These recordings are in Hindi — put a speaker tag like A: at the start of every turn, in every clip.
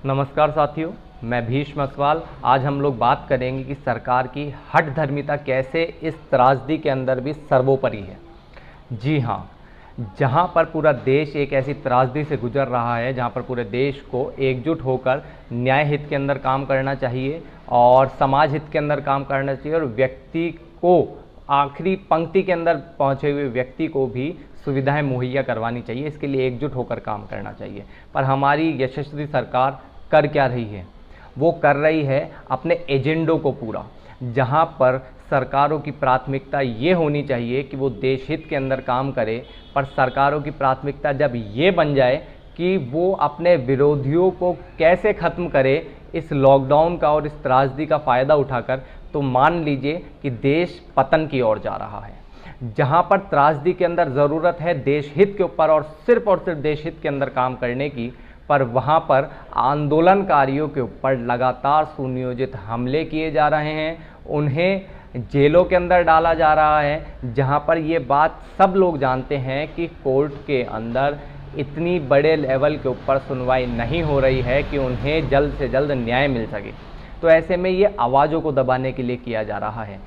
A: नमस्कार साथियों, मैं भीष्म असवाल। आज हम लोग बात करेंगे कि सरकार की हठधर्मिता कैसे इस त्रासदी के अंदर भी सर्वोपरि है। जी हाँ, जहाँ पर पूरा देश एक ऐसी त्रासदी से गुजर रहा है, जहाँ पर पूरे देश को एकजुट होकर न्याय हित के अंदर काम करना चाहिए और समाज हित के अंदर काम करना चाहिए और व्यक्ति को, आखिरी पंक्ति के अंदर पहुँचे हुए व्यक्ति को भी सुविधाएं मुहैया करवानी चाहिए। इसके लिए एकजुट होकर काम करना चाहिए। पर हमारी यशस्वी सरकार कर क्या रही है? वो कर रही है अपने एजेंडों को पूरा, जहाँ पर सरकारों की प्राथमिकता ये होनी चाहिए कि वो देश हित के अंदर काम करे। पर सरकारों की प्राथमिकता जब ये बन जाए कि वो अपने विरोधियों को कैसे ख़त्म करे इस लॉकडाउन का और इस त्रासदी का फ़ायदा उठाकर, तो मान लीजिए कि देश पतन की ओर जा रहा है। जहाँ पर त्रासदी के अंदर ज़रूरत है देश हित के ऊपर और सिर्फ देश हित के अंदर काम करने की, पर वहाँ पर आंदोलनकारियों के ऊपर लगातार सुनियोजित हमले किए जा रहे हैं, उन्हें जेलों के अंदर डाला जा रहा है। जहाँ पर ये बात सब लोग जानते हैं कि कोर्ट के अंदर इतनी बड़े लेवल के ऊपर सुनवाई नहीं हो रही है कि उन्हें जल्द से जल्द न्याय मिल सके। तो ऐसे में ये आवाज़ों को दबाने के लिए किया जा रहा है।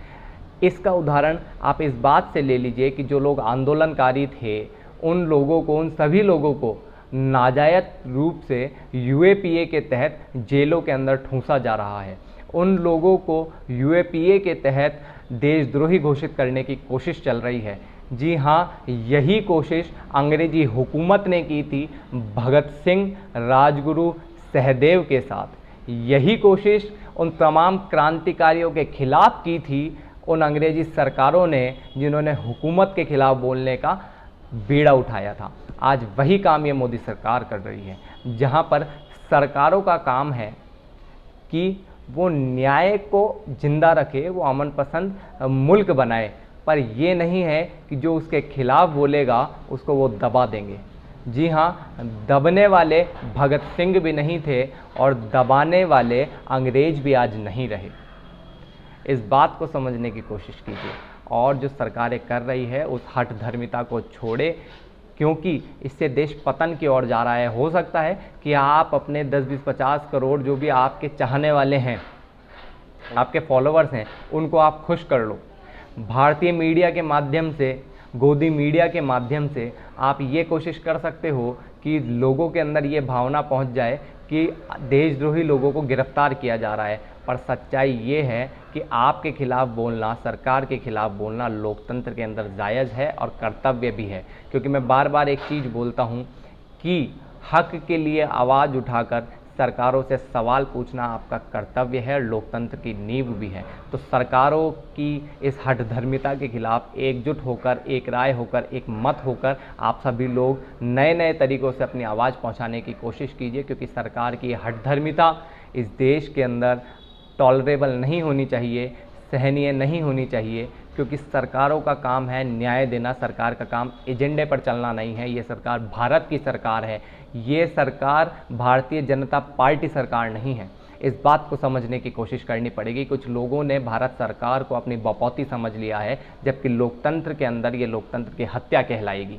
A: इसका उदाहरण आप इस बात से ले लीजिए कि जो लोग आंदोलनकारी थे, उन लोगों को, उन सभी लोगों को नाजायज रूप से यूएपीए के तहत जेलों के अंदर ठूंसा जा रहा है। उन लोगों को यूएपीए के तहत देशद्रोही घोषित करने की कोशिश चल रही है। जी हाँ, यही कोशिश अंग्रेजी हुकूमत ने की थी भगत सिंह, राजगुरु, सहदेव के साथ। यही कोशिश उन तमाम क्रांतिकारियों के खिलाफ की थी उन अंग्रेजी सरकारों ने, जिन्होंने हुकूमत के खिलाफ बोलने का बीड़ा उठाया था। आज वही काम ये मोदी सरकार कर रही है, जहाँ पर सरकारों का काम है कि वो न्याय को जिंदा रखे, वो अमन पसंद मुल्क बनाए, पर ये नहीं है कि जो उसके खिलाफ बोलेगा उसको वो दबा देंगे। जी हाँ, दबने वाले भगत सिंह भी नहीं थे और दबाने वाले अंग्रेज भी आज नहीं रहे। इस बात को समझने की कोशिश कीजिए और जो सरकारें कर रही है उस हठधर्मिता को छोड़े, क्योंकि इससे देश पतन की ओर जा रहा है। हो सकता है कि आप अपने 10-20-50 करोड़ जो भी आपके चाहने वाले हैं, आपके फॉलोअर्स हैं, उनको आप खुश कर लो। भारतीय मीडिया के माध्यम से, गोदी मीडिया के माध्यम से आप ये कोशिश कर सकते हो कि लोगों के अंदर ये भावना पहुंच जाए कि देशद्रोही लोगों को गिरफ्तार किया जा रहा है। पर सच्चाई ये है कि आपके खिलाफ बोलना, सरकार के खिलाफ बोलना लोकतंत्र के अंदर जायज़ है और कर्तव्य भी है। क्योंकि मैं बार बार एक चीज़ बोलता हूँ कि हक के लिए आवाज़ उठाकर सरकारों से सवाल पूछना आपका कर्तव्य है, लोकतंत्र की नींव भी है। तो सरकारों की इस हठधर्मिता के खिलाफ एकजुट होकर, एक राय होकर, एक मत होकर आप सभी लोग नए नए तरीक़ों से अपनी आवाज़ पहुंचाने की कोशिश कीजिए, क्योंकि सरकार की हठधर्मिता इस देश के अंदर टॉलरेबल नहीं होनी चाहिए, सहनीय नहीं होनी चाहिए। क्योंकि सरकारों का काम है न्याय देना, सरकार का काम एजेंडे पर चलना नहीं है। ये सरकार भारत की सरकार है, ये सरकार भारतीय जनता पार्टी सरकार नहीं है। इस बात को समझने की कोशिश करनी पड़ेगी। कुछ लोगों ने भारत सरकार को अपनी बपौती समझ लिया है, जबकि लोकतंत्र के अंदर ये लोकतंत्र की हत्या कहलाएगी।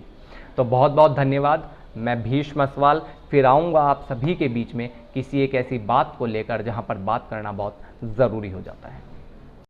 A: तो बहुत बहुत धन्यवाद। मैं भीष्म असवाल फिर आऊँगा आप सभी के बीच में किसी एक ऐसी बात को लेकर जहाँ पर बात करना बहुत ज़रूरी हो जाता है।